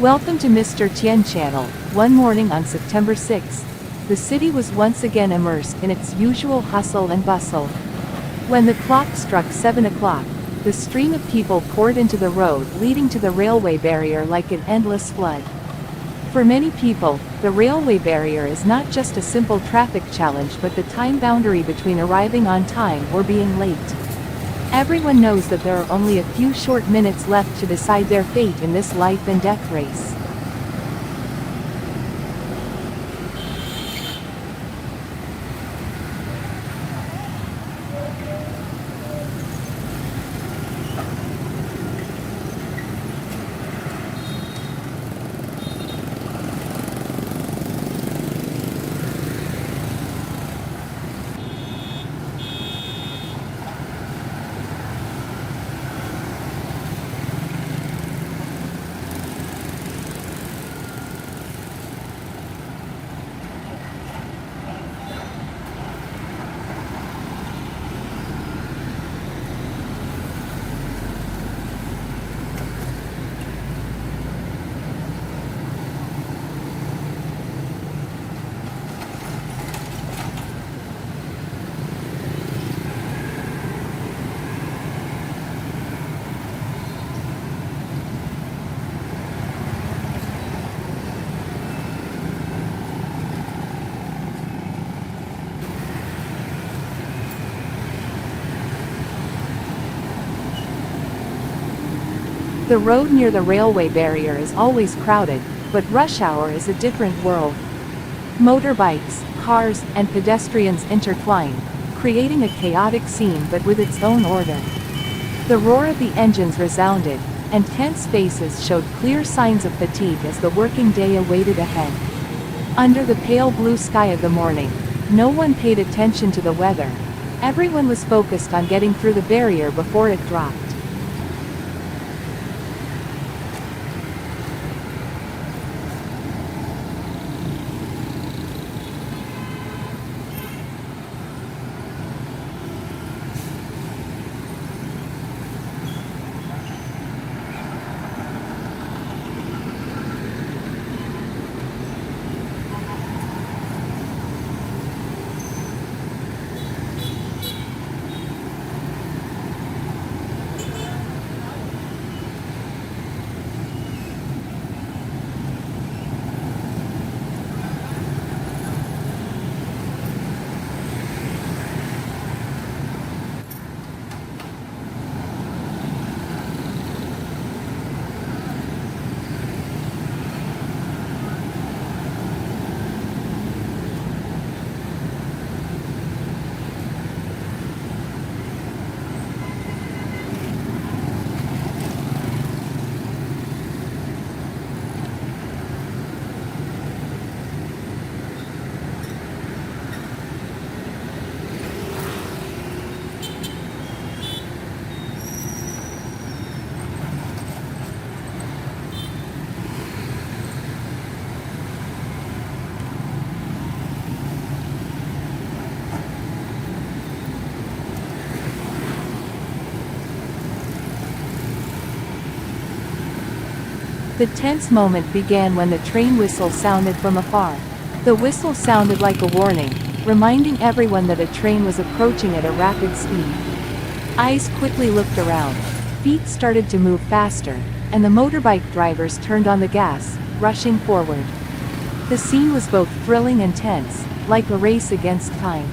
Welcome to Mr. Tien channel. One morning on September 6th, the city was once again immersed in its usual hustle and bustle. When the clock struck 7 o'clock, the stream of people poured into the road leading to the railway barrier like an endless flood. For many people, the railway barrier is not just a simple traffic challenge but the time boundary between arriving on time or being late. Everyone knows that there are only a few short minutes left to decide their fate in this life and death race. The road near the railway barrier is always crowded, but rush hour is a different world. Motorbikes, cars, and pedestrians intertwine, creating a chaotic scene but with its own order. The roar of the engines resounded, and tense faces showed clear signs of fatigue as the working day awaited ahead. Under the pale blue sky of the morning, no one paid attention to the weather. Everyone was focused on getting through the barrier before it dropped. The tense moment began when the train whistle sounded from afar. The whistle sounded like a warning, reminding everyone that a train was approaching at a rapid speed. Eyes quickly looked around, feet started to move faster, and the motorbike drivers turned on the gas, rushing forward. The scene was both thrilling and tense, like a race against time.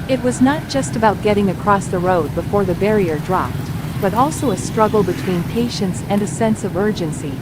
It was not just about getting across the road before the barrier dropped, but also a struggle between patience and a sense of urgency.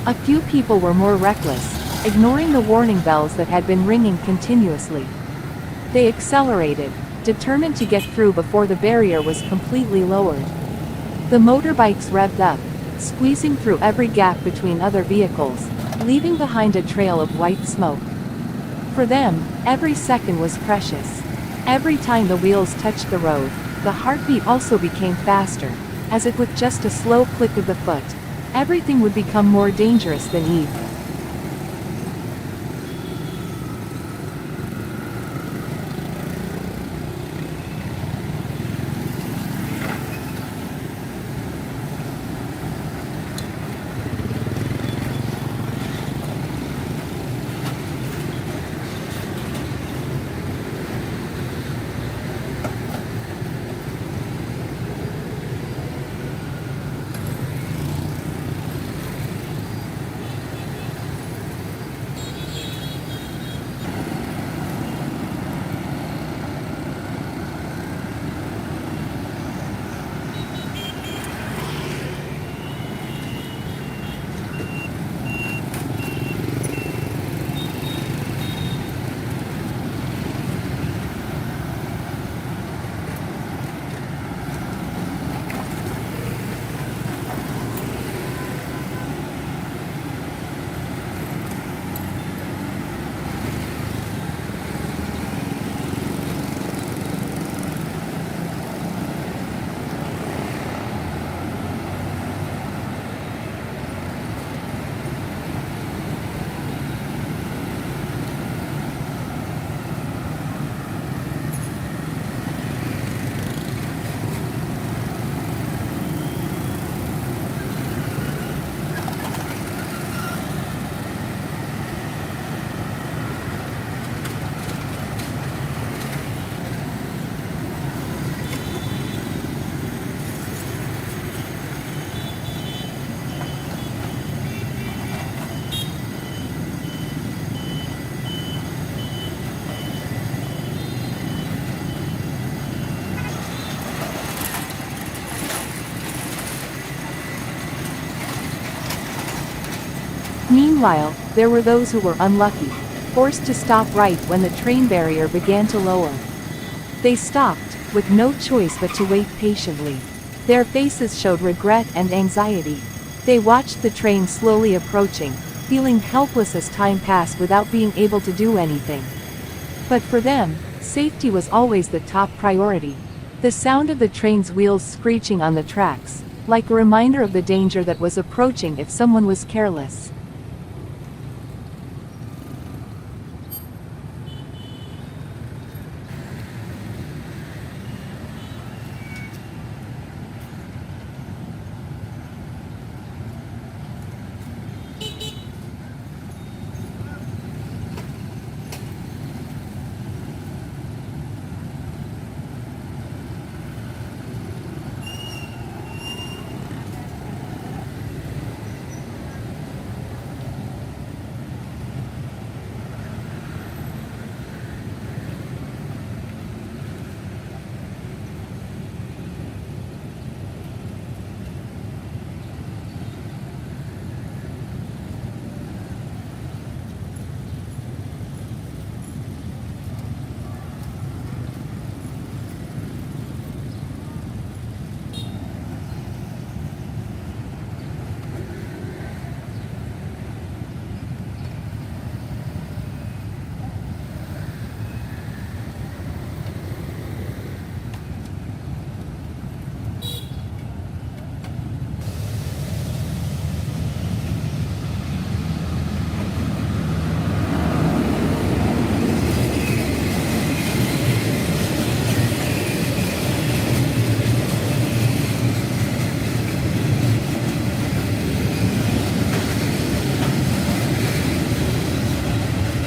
A few people were more reckless, ignoring the warning bells that had been ringing continuously. They accelerated, determined to get through before the barrier was completely lowered. The motorbikes revved up, squeezing through every gap between other vehicles, leaving behind a trail of white smoke. For them, every second was precious. Every time the wheels touched the road, the heartbeat also became faster, as if with just a slow click of the foot, everything would become more dangerous than Eve. Meanwhile, there were those who were unlucky, forced to stop right when the train barrier began to lower. They stopped, with no choice but to wait patiently. Their faces showed regret and anxiety. They watched the train slowly approaching, feeling helpless as time passed without being able to do anything. But for them, safety was always the top priority. The sound of the train's wheels screeching on the tracks, like a reminder of the danger that was approaching if someone was careless.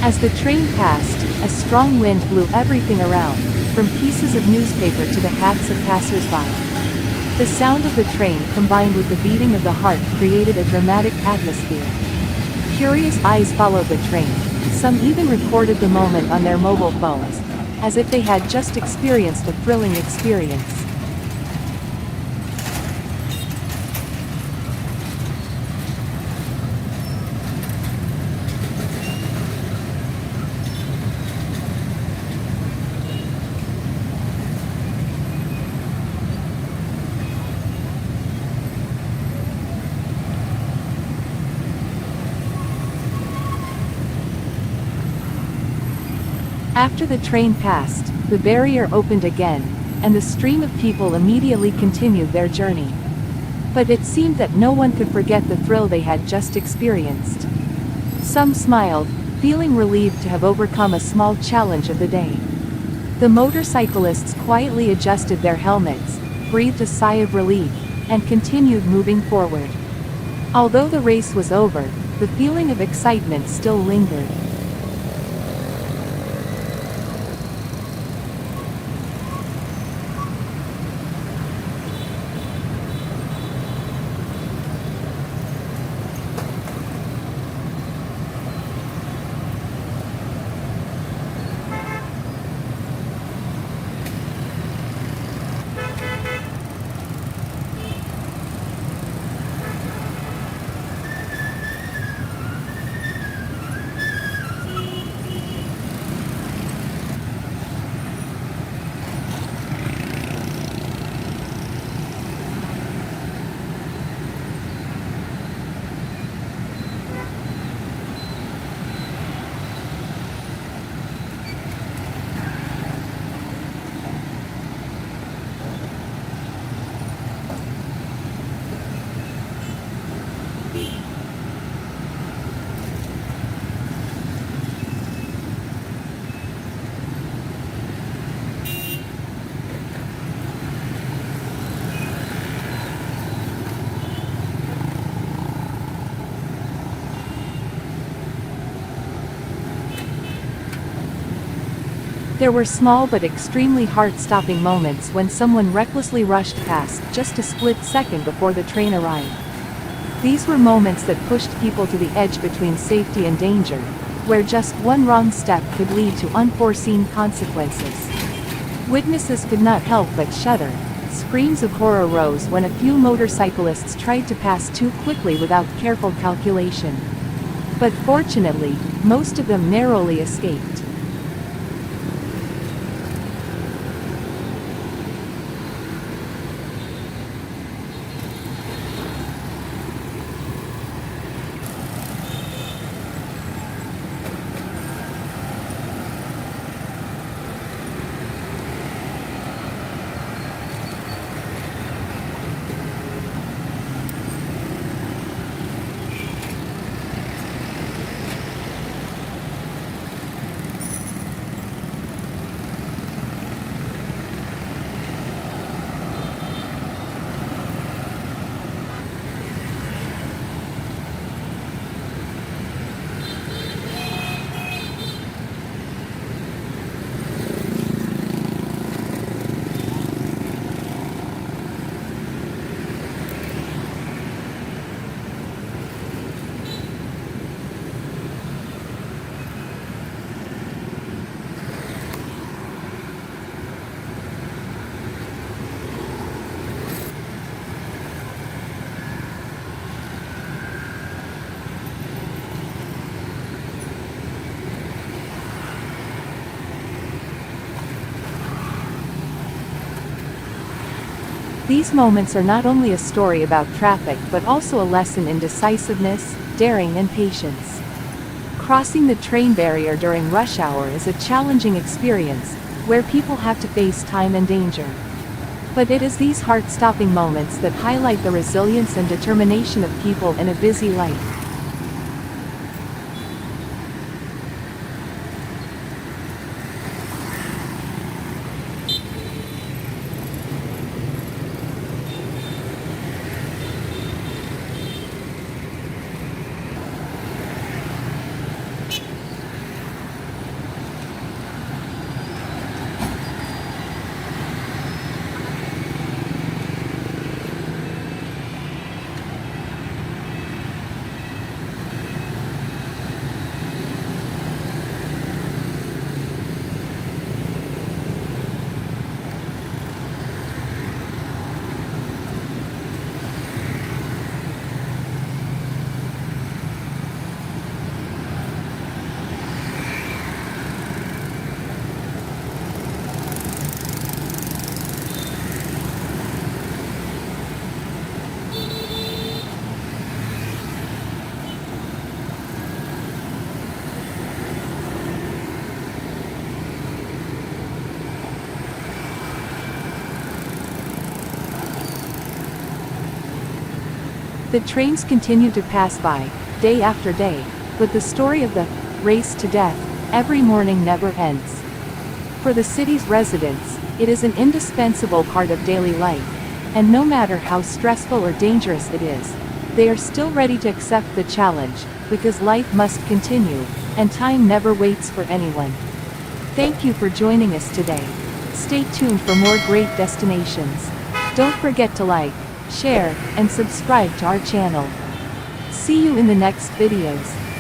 As the train passed, a strong wind blew everything around, from pieces of newspaper to the hats of passers-by. The sound of the train combined with the beating of the heart created a dramatic atmosphere. Curious eyes followed the train, some even recorded the moment on their mobile phones, as if they had just experienced a thrilling experience. After the train passed, the barrier opened again, and the stream of people immediately continued their journey. But it seemed that no one could forget the thrill they had just experienced. Some smiled, feeling relieved to have overcome a small challenge of the day. The motorcyclists quietly adjusted their helmets, breathed a sigh of relief, and continued moving forward. Although the race was over, the feeling of excitement still lingered. There were small but extremely heart-stopping moments when someone recklessly rushed past just a split second before the train arrived. These were moments that pushed people to the edge between safety and danger, where just one wrong step could lead to unforeseen consequences. Witnesses could not help but shudder. Screams of horror rose when a few motorcyclists tried to pass too quickly without careful calculation. But fortunately, most of them narrowly escaped. These moments are not only a story about traffic but also a lesson in decisiveness, daring and patience. Crossing the train barrier during rush hour is a challenging experience, where people have to face time and danger. But it is these heart-stopping moments that highlight the resilience and determination of people in a busy life. The trains continue to pass by, day after day, but the story of the race to death every morning never ends. For the city's residents, it is an indispensable part of daily life, and no matter how stressful or dangerous it is, they are still ready to accept the challenge, because life must continue, and time never waits for anyone. Thank you for joining us today. Stay tuned for more great destinations. Don't forget to like, share, and subscribe to our channel. See you in the next videos.